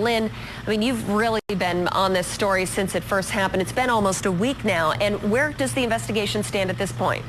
Lynn, I mean, you've really been on this story since it first happened. It's been almost a week now. And where does the investigation stand at this point?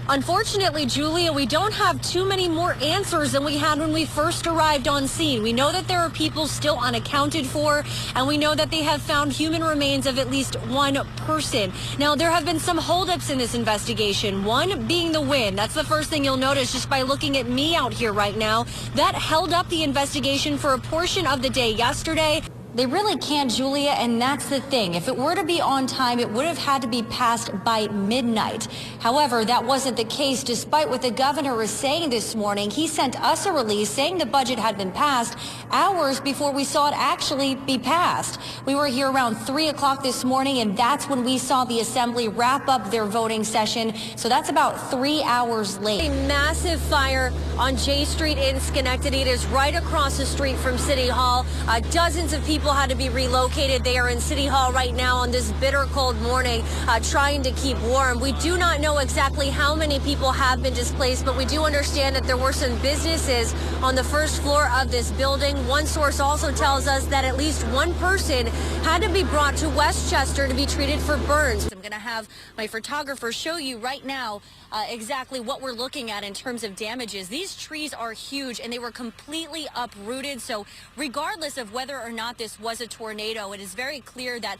Unfortunately, Julia, we don't have too many more answers than we had when we first arrived on scene. We know that there are people still unaccounted for, and we know that they have found human remains of at least one person. Now, there have been some holdups in this investigation, one being the wind. That's the first thing you'll notice just by looking at me out here right now. That held up the investigation for a portion of the day yesterday. They really can't, Julia, and that's the thing. If it were to be on time, it would have had to be passed by midnight. However, that wasn't the case, despite what the governor was saying this morning. He sent us a release saying the budget had been passed hours before we saw it actually be passed. We were here around 3 o'clock this morning, and that's when we saw the assembly wrap up their voting session. So that's about 3 hours late. A massive fire on J Street in Schenectady. It is right across the street from City Hall. Dozens of people had to be relocated. They are in City Hall right now on this bitter cold morning, trying to keep warm. We do not know exactly how many people have been displaced, but we do understand that there were some businesses on the first floor of this building. One source also tells us that at least one person had to be brought to Westchester to be treated for burns. I'm going to have my photographer show you right now exactly what we're looking at in terms of damages. These trees are huge and they were completely uprooted. So regardless of whether or not this was a tornado, it is very clear that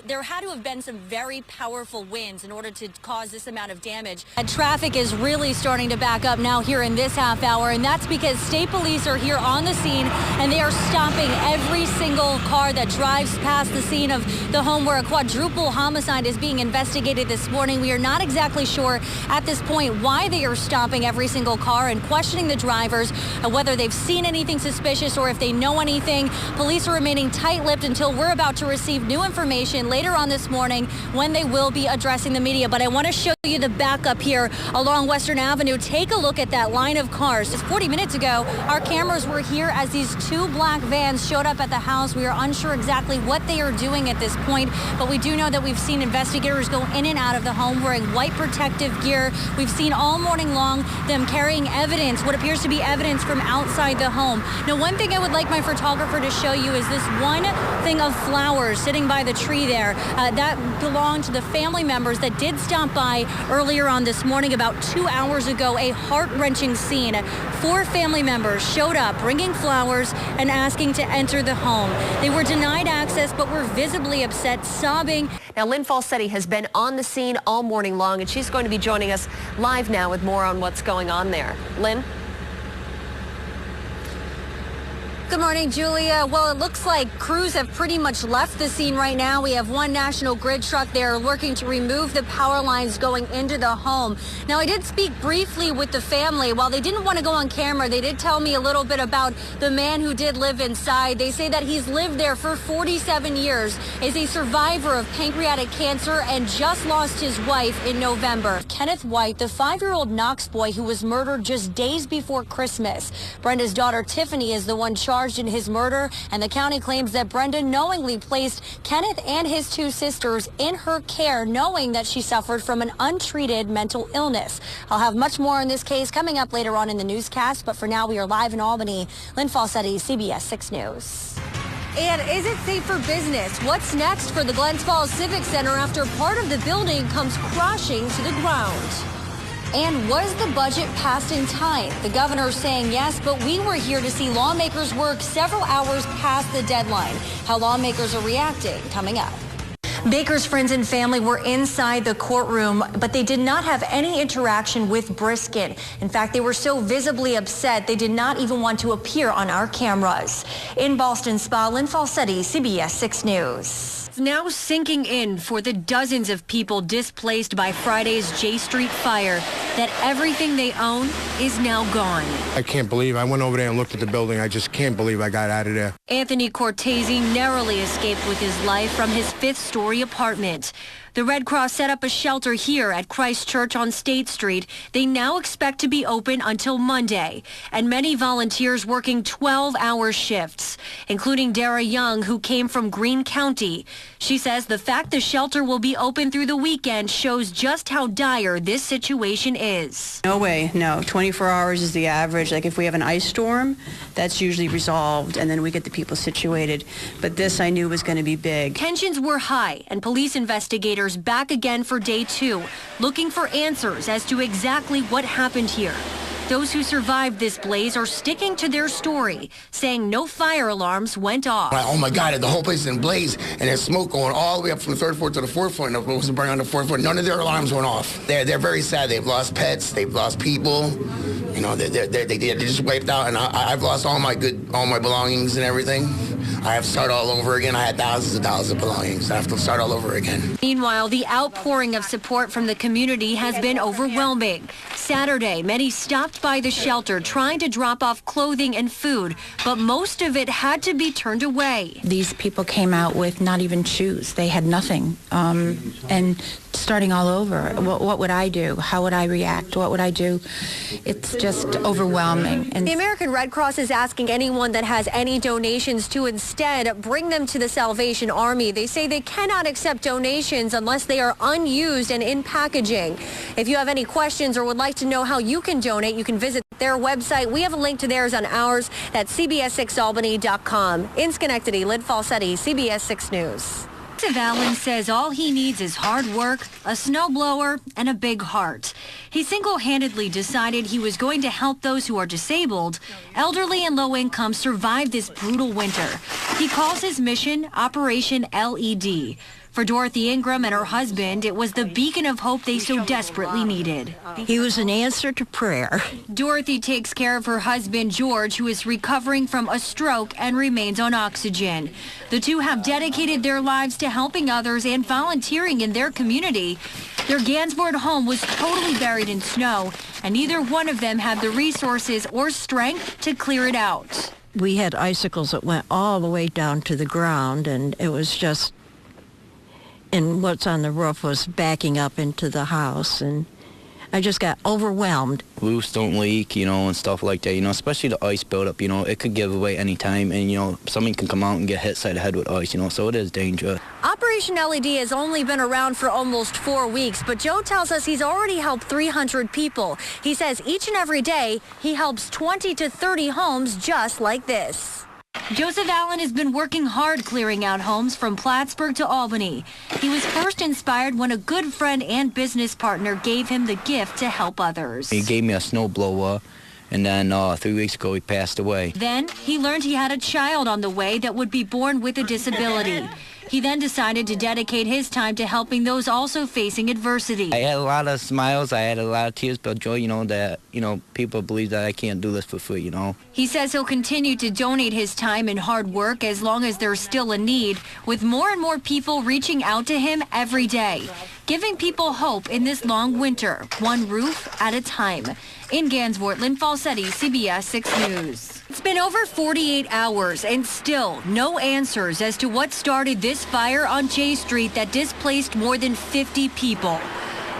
there had to have been some very powerful winds in order to cause this amount of damage. And traffic is really starting to back up now here in this half hour, and that's because state police are here on the scene and they are stopping every single car that drives past the scene of the home where a quadruple homicide is being investigated this morning. We are not exactly sure at this point why they are stopping every single car and questioning the drivers, whether they've seen anything suspicious or if they know anything. Police are remaining tight-lipped until we're about to receive new information later on this morning when they will be addressing the media. But I want to show you the backup here along Western Avenue. Take a look at that line of cars. Just 40 minutes ago, our cameras were here as these two black vans showed up at the house. We are unsure exactly what they are doing at this point, but we do know that we've seen investigators go in and out of the home wearing white protective gear. We've seen all morning long them carrying evidence, what appears to be evidence from outside the home. Now, one thing I would like my photographer to show you is this one thing of flowers sitting by the tree there. That belonged to the family members that did stop by earlier on this morning about 2 hours ago. A heart-wrenching scene. 4 family members showed up bringing flowers and asking to enter the home. They were denied access but were visibly upset, sobbing. Now, Lynn Falsetti has been on the scene all morning long, and she's going to be joining us live now with more on what's going on there. Lynn? Good morning, Julia. Well, it looks like crews have pretty much left the scene right now. We have one National Grid truck there working to remove the power lines going into the home. Now, I did speak briefly with the family. While they didn't want to go on camera, they did tell me a little bit about the man who did live inside. They say that he's lived there for 47 years, is a survivor of pancreatic cancer, and just lost his wife in November. Kenneth White, the 5-year-old Knox boy who was murdered just days before Christmas. Brenda's daughter, Tiffany, is the one charged in his murder, and the county claims that Brenda knowingly placed Kenneth and his 2 sisters in her care, knowing that she suffered from an untreated mental illness. I'll have much more on this case coming up later on in the newscast, but for now we are live in Albany. Lynn Falsetti, CBS 6 News. And is it safe for business? What's next for the Glens Falls Civic Center after part of the building comes crashing to the ground? And was the budget passed in time? The governor saying yes, but we were here to see lawmakers work several hours past the deadline. How lawmakers are reacting, coming up. Baker's friends and family were inside the courtroom, but they did not have any interaction with Briskin. In fact, they were so visibly upset, they did not even want to appear on our cameras. In Ballston Spa, Lynn Falsetti, CBS 6 News. Now sinking in for the dozens of people displaced by Friday's J Street fire that everything they own is now gone. I can't believe I went over there and looked at the building. I just can't believe I got out of there. Anthony Cortese narrowly escaped with his life from his 5th-story apartment. The Red Cross set up a shelter here at Christ Church on State Street. They now expect to be open until Monday, and many volunteers working 12-hour shifts, including Dara Young, who came from Greene County. She says the fact the shelter will be open through the weekend shows just how dire this situation is. No way, no. 24 hours is the average. Like if we have an ice storm, that's usually resolved, and then we get the people situated. But this I knew was going to be big. Tensions were high, and police investigators back again for day 2, looking for answers as to exactly what happened here. Those who survived this blaze are sticking to their story, saying no fire alarms went off. Oh my God, the whole place is in blaze, and there's smoke going all the way up from the 3rd floor to the 4th floor, and it wasn't burning on the 4th floor. None of their alarms went off. They're very sad. They've lost pets, they've lost people. You know, they just wiped out, and I've lost all my belongings and everything. I have to start all over again. I had thousands of dollars of belongings. I have to start all over again. Meanwhile, the outpouring of support from the community has been overwhelming. Saturday, many stopped by the shelter trying to drop off clothing and food, but most of it had to be turned away. These people came out with not even shoes. They had nothing. And starting all over. What would I do? How would I react? What would I do? It's just overwhelming. And the American Red Cross is asking anyone that has any donations to instead bring them to the Salvation Army. They say they cannot accept donations unless they are unused and in packaging. If you have any questions or would like to know how you can donate, you can visit their website. We have a link to theirs on ours at cbs6albany.com. In Schenectady, Lynn Falsetti, CBS 6 News. Allen says all he needs is hard work, a snowblower, and a big heart. He single-handedly decided he was going to help those who are disabled, elderly, and low-income survive this brutal winter. He calls his mission Operation LED. For Dorothy Ingram and her husband, it was the beacon of hope they so desperately needed. He was an answer to prayer. Dorothy takes care of her husband, George, who is recovering from a stroke and remains on oxygen. The two have dedicated their lives to helping others and volunteering in their community. Their Gansevoort home was totally buried in snow, and neither one of them had the resources or strength to clear it out. We had icicles that went all the way down to the ground, and it was just, and what's on the roof was backing up into the house, and I just got overwhelmed. Roofs don't leak, and stuff like that, especially the ice buildup, it could give away any time, and, somebody can come out and get hit side of the head with ice, so it is dangerous. Operation LED has only been around for almost 4 weeks, but Joe tells us he's already helped 300 people. He says each and every day he helps 20 to 30 homes just like this. Joseph Allen has been working hard clearing out homes from Plattsburgh to Albany. He was first inspired when a good friend and business partner gave him the gift to help others. He gave me a snowblower, and then 3 weeks ago he passed away. Then he learned he had a child on the way that would be born with a disability. He then decided to dedicate his time to helping those also facing adversity. I had a lot of smiles, I had a lot of tears, but joy, that, people believe that I can't do this for free, He says he'll continue to donate his time and hard work as long as there's still a need, with more and more people reaching out to him every day, giving people hope in this long winter, one roof at a time. In Gansevoort, Lynn Falsetti, CBS 6 News. It's been over 48 hours and still no answers as to what started this fire on J Street that displaced more than 50 people.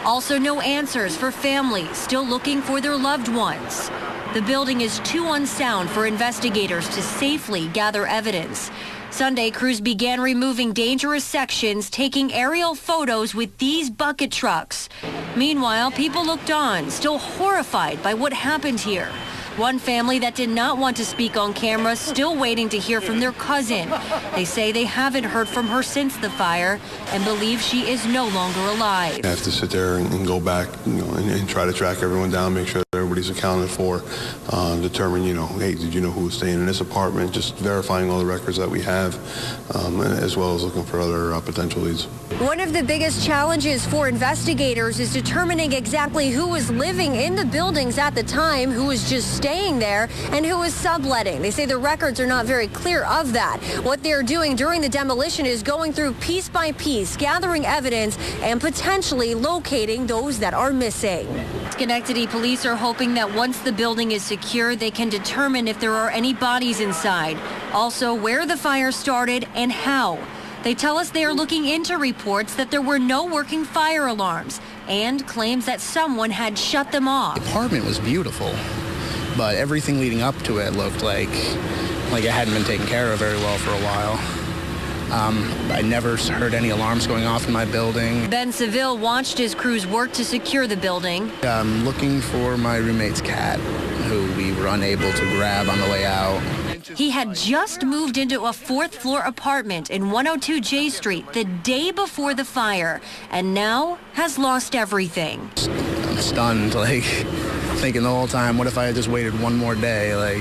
Also no answers for families still looking for their loved ones. The building is too unsound for investigators to safely gather evidence. Sunday, crews began removing dangerous sections, taking aerial photos with these bucket trucks. Meanwhile, people looked on, still horrified by what happened here. One family that did not want to speak on camera still waiting to hear from their cousin. They say they haven't heard from her since the fire and believe she is no longer alive. I have to sit there and go back, and try to track everyone down, make sure that everybody's accounted for, determine, hey, did you know who was staying in this apartment? Just verifying all the records that we have, as well as looking for other potential leads. One of the biggest challenges for investigators is determining exactly who was living in the buildings at the time, who was just staying there, and who was subletting. They say the records are not very clear of that. What they're doing during the demolition is going through piece by piece, gathering evidence, and potentially locating those that are missing. Schenectady police are hoping that once the building is secure, they can determine if there are any bodies inside. Also, where the fire started and how. They tell us they are looking into reports that there were no working fire alarms and claims that someone had shut them off. The apartment was beautiful, but everything leading up to it looked like it hadn't been taken care of very well for a while. I never heard any alarms going off in my building. Ben Seville watched his crews work to secure the building. I'm looking for my roommate's cat, who we were unable to grab on the way out. He had just moved into a fourth-floor apartment in 102 J Street the day before the fire, and now has lost everything. I'm stunned, thinking the whole time, what if I had just waited one more day,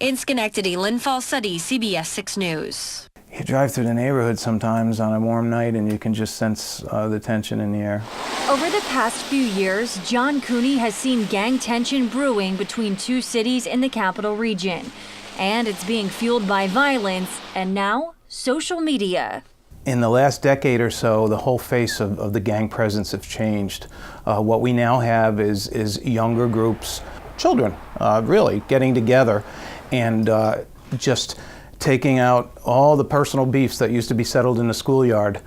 In Schenectady, Lynn Falsetti, CBS 6 News. You drive through the neighborhood sometimes on a warm night and you can just sense the tension in the air. Over the past few years, John Cooney has seen gang tension brewing between two cities in the capital region. And it's being fueled by violence and now social media. In the last decade or so, the whole face of the gang presence have changed. What we now have is younger groups, children, really, getting together and just taking out all the personal beefs that used to be settled in the schoolyard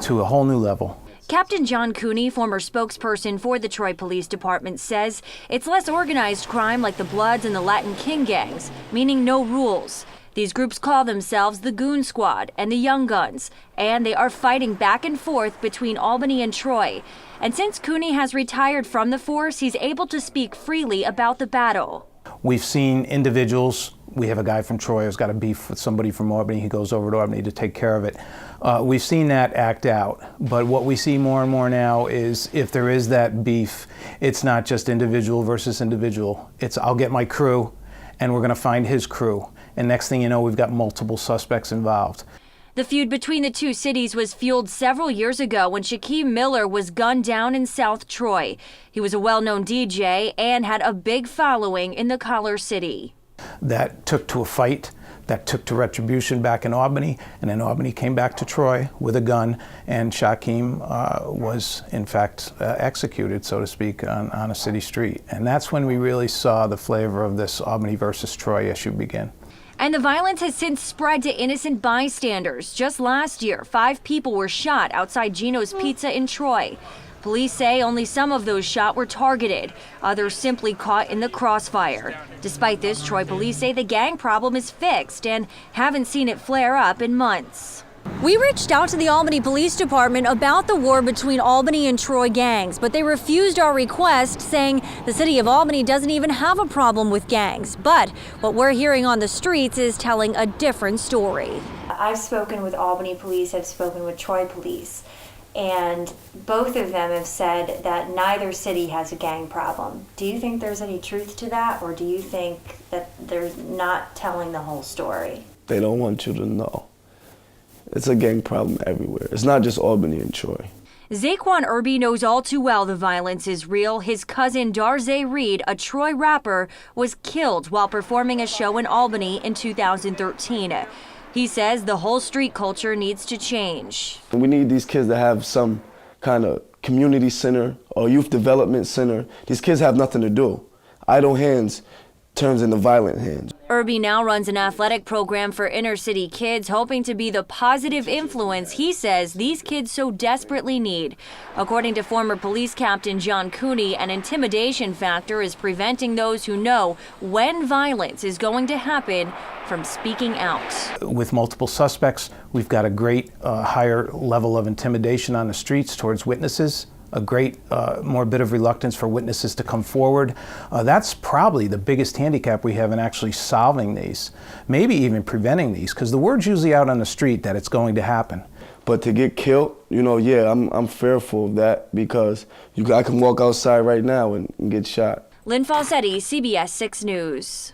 to a whole new level. Captain John Cooney, former spokesperson for the Troy Police Department, says it's less organized crime like the Bloods and the Latin King gangs, meaning no rules. These groups call themselves the Goon Squad and the Young Guns, and they are fighting back and forth between Albany and Troy. And since Cooney has retired from the force, he's able to speak freely about the battle. We've seen individuals, we have a guy from Troy who's got a beef with somebody from Albany, he goes over to Albany to take care of it. We've seen that act out, but what we see more and more now is if there is that beef, it's not just individual versus individual. It's I'll get my crew and we're going to find his crew. And next thing you know, we've got multiple suspects involved. The feud between the two cities was fueled several years ago when Shaquem Miller was gunned down in South Troy. He was a well-known DJ and had a big following in the Collar City. That took to a fight, that took to retribution back in Albany, and then Albany came back to Troy with a gun, and Shaquem was in fact executed, so to speak, on a city street. And that's when we really saw the flavor of this Albany versus Troy issue begin. And the violence has since spread to innocent bystanders. Just last year, 5 people were shot outside Gino's Pizza in Troy. Police say only some of those shot were targeted. Others simply caught in the crossfire. Despite this, Troy police say the gang problem is fixed and haven't seen it flare up in months. We reached out to the Albany Police Department about the war between Albany and Troy gangs, but they refused our request, saying the city of Albany doesn't even have a problem with gangs. But what we're hearing on the streets is telling a different story. I've spoken with Albany police, I've spoken with Troy police, and both of them have said that neither city has a gang problem. Do you think there's any truth to that, or do you think that they're not telling the whole story? They don't want you to know. It's a gang problem everywhere. It's not just Albany and Troy. Zaquan Irby knows all too well the violence is real. His cousin Darze Reed, a Troy rapper, was killed while performing a show in Albany in 2013. He says the whole street culture needs to change. We need these kids to have some kind of community center or youth development center. These kids have nothing to do. Idle hands turns into violent hands. Irby now runs an athletic program for inner city kids, hoping to be the positive influence he says these kids so desperately need. According to former police captain John Cooney, an intimidation factor is preventing those who know when violence is going to happen from speaking out. With multiple suspects, we've got a great higher level of intimidation on the streets towards witnesses. A great more bit of reluctance for witnesses to come forward. That's probably the biggest handicap we have in actually solving these, maybe even preventing these, because the word's usually out on the street that it's going to happen. But to get killed, yeah, I'm fearful of that because I can walk outside right now and get shot. Lynn Falsetti, CBS 6 News.